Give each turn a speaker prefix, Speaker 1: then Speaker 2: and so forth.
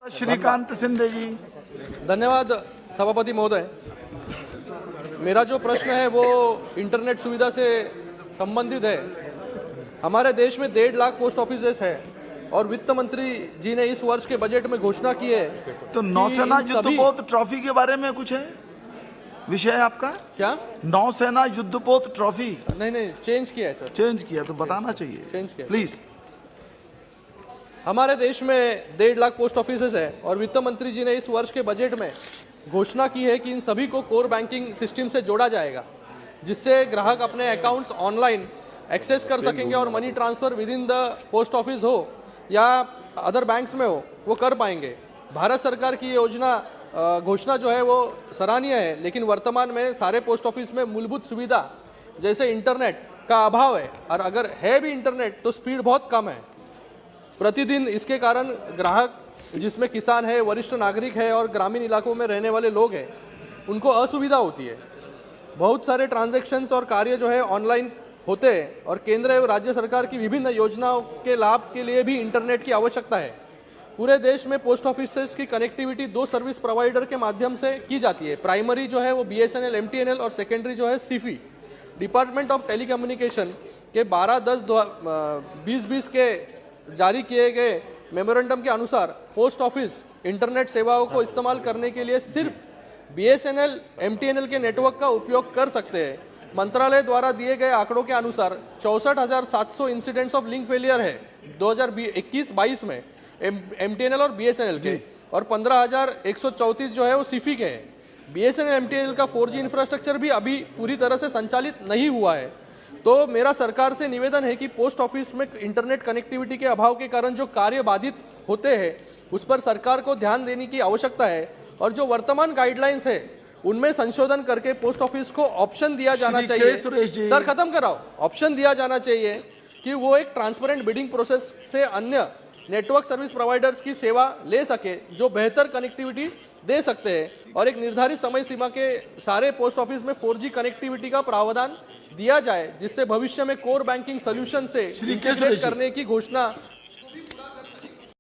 Speaker 1: श्रीकांत शिंदे जी।
Speaker 2: धन्यवाद सभापति महोदय। मेरा जो प्रश्न है वो इंटरनेट सुविधा से संबंधित है। हमारे देश में 1.5 लाख पोस्ट ऑफिसेस है और वित्त मंत्री जी ने इस वर्ष के बजट में घोषणा की है
Speaker 1: तो नौसेना युद्धपोत ट्रॉफी के बारे में कुछ है विषय आपका?
Speaker 2: क्या
Speaker 1: नौसेना युद्धपोत ट्रॉफी
Speaker 2: नहीं चेंज किया है सर।
Speaker 1: चेंज किया तो बताना चाहिए।
Speaker 2: चेंज किया
Speaker 1: प्लीज।
Speaker 2: हमारे देश में 1.5 लाख पोस्ट ऑफिसेस है और वित्त मंत्री जी ने इस वर्ष के बजट में घोषणा की है कि इन सभी को कोर बैंकिंग सिस्टम से जोड़ा जाएगा, जिससे ग्राहक अपने अकाउंट्स ऑनलाइन एक्सेस कर सकेंगे और money transfer with in the post office हो या अदर बैंक्स में हो वो कर पाएंगे। भारत सरकार की योजना घोषणा जो है वो सराहनीय है, लेकिन वर्तमान में सारे पोस्ट ऑफिस में मूलभूत सुविधा जैसे इंटरनेट का अभाव है और अगर है भी इंटरनेट तो स्पीड बहुत कम है। प्रतिदिन इसके कारण ग्राहक जिसमें किसान है, वरिष्ठ नागरिक है और ग्रामीण इलाकों में रहने वाले लोग हैं उनको असुविधा होती है। बहुत सारे ट्रांजैक्शंस और कार्य जो है ऑनलाइन होते हैं और केंद्र एवं राज्य सरकार की विभिन्न योजनाओं के लाभ के लिए भी इंटरनेट की आवश्यकता है। पूरे देश में पोस्ट ऑफिसेस की कनेक्टिविटी 2 सर्विस प्रोवाइडर के माध्यम से की जाती है। प्राइमरी जो है वो BSNL MTNL और सेकेंडरी जो है सीफी। डिपार्टमेंट ऑफ टेलीकम्युनिकेशन के 12/10/2020 के जारी किए गए मेमोरेंडम के अनुसार पोस्ट ऑफिस इंटरनेट सेवाओं को इस्तेमाल करने के लिए सिर्फ BSNL MTNL के नेटवर्क का उपयोग कर सकते हैं। मंत्रालय द्वारा दिए गए आंकड़ों के अनुसार 64,700 इंसिडेंट्स ऑफ लिंक फेलियर है 2021-22 में MTNL और BSNL के, और 15,134 जो है वो सीफी के हैं। BSNL MTNL का 4G इंफ्रास्ट्रक्चर भी अभी पूरी तरह से संचालित नहीं हुआ है। तो मेरा सरकार से निवेदन है कि पोस्ट ऑफिस में इंटरनेट कनेक्टिविटी के अभाव के कारण जो कार्य बाधित होते हैं उस पर सरकार को ध्यान देने की आवश्यकता है और जो वर्तमान गाइडलाइंस है उनमें संशोधन करके पोस्ट ऑफिस को ऑप्शन दिया जाना चाहिए। सर खत्म कराओ। ऑप्शन दिया जाना चाहिए कि वो एक ट्रांसपेरेंट बिडिंग प्रोसेस से अन्य नेटवर्क सर्विस प्रोवाइडर्स की सेवा ले सके जो बेहतर कनेक्टिविटी दे सकते हैं और एक निर्धारित समय सीमा के सारे पोस्ट ऑफिस में 4G कनेक्टिविटी का प्रावधान दिया जाए, जिससे भविष्य में कोर बैंकिंग सोल्यूशन से इंटीग्रेट करने की घोषणा